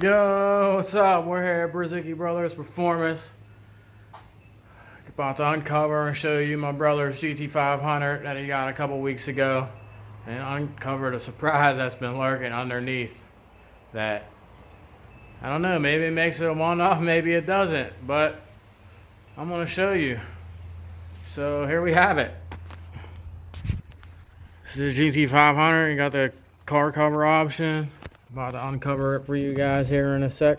Yo, what's up? We're here at Brzezicki Brothers Performance. About to uncover and show you my brother's GT500 that he got a couple weeks ago. And uncovered a surprise that's been lurking underneath. That, I don't know, maybe it makes it a one-off, maybe it doesn't. But I'm going to show you. So here we have it. This is a GT500. You got the car cover option. About to uncover it for you guys here in a sec.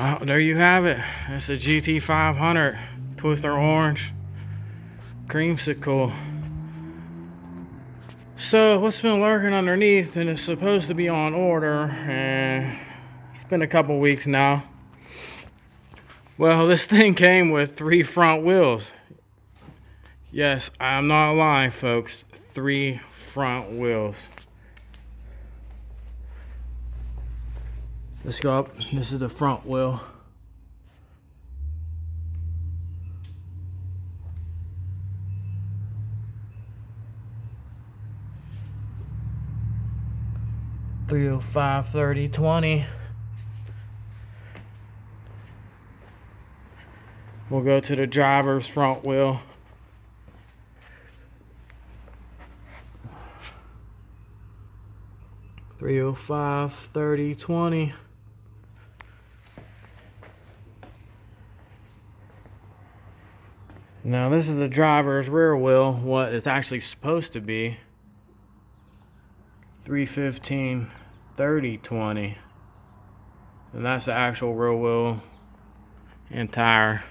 Oh, there you have it. It's a GT500 Twister Orange Creamsicle. So what's been lurking underneath, and it's supposed to be on order, and it's been a couple weeks now. Well, this thing came with 3 front wheels. Yes, I'm not lying, folks. 3 front wheels. Let's go up. This is the front wheel. (305/30/20). We'll go to the driver's front wheel. (305/30/20). Now this is the driver's rear wheel, what it's actually supposed to be. (315/30/20). And that's the actual rear wheel and tire.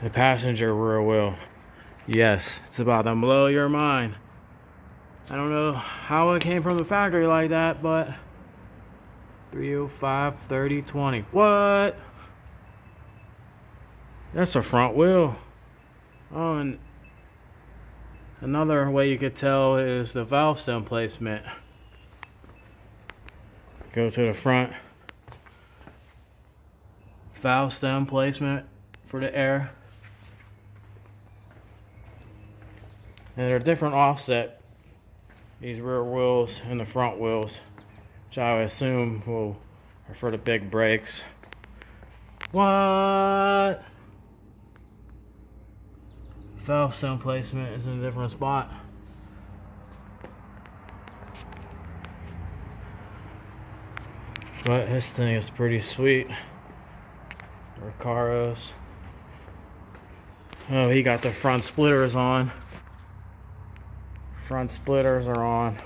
The passenger rear wheel. Yes, it's about to blow your mind. I don't know how it came from the factory like that, but (305/30/20). What? That's a front wheel. Oh, and another way you could tell is the valve stem placement. Go to the front. Valve stem placement for the air. And they're different offset, these rear wheels and the front wheels, which I would assume are for the big brakes. What? Valve stem placement is in a different spot. But this thing is pretty sweet. Recaros. Oh, he got the front splitters on. Front splitters are on.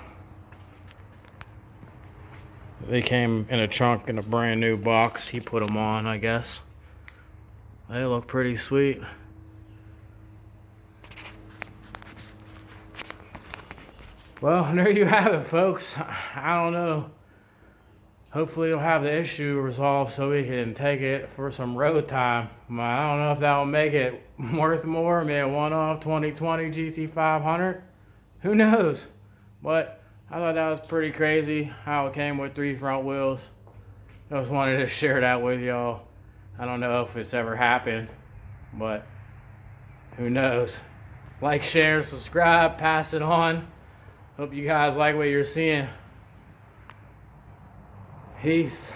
They came in a trunk in a brand new box. He put them on, I guess. They look pretty sweet. Well, there you have it, folks. I don't know. Hopefully it'll have the issue resolved so we can take it for some road time. I don't know if that will make it worth more. Maybe a one-off 2020 GT500. Who knows? But I thought that was pretty crazy how it came with 3 front wheels. I just wanted to share that with y'all. I don't know if it's ever happened, but who knows? Like, share, subscribe, pass it on. Hope you guys like what you're seeing. Peace.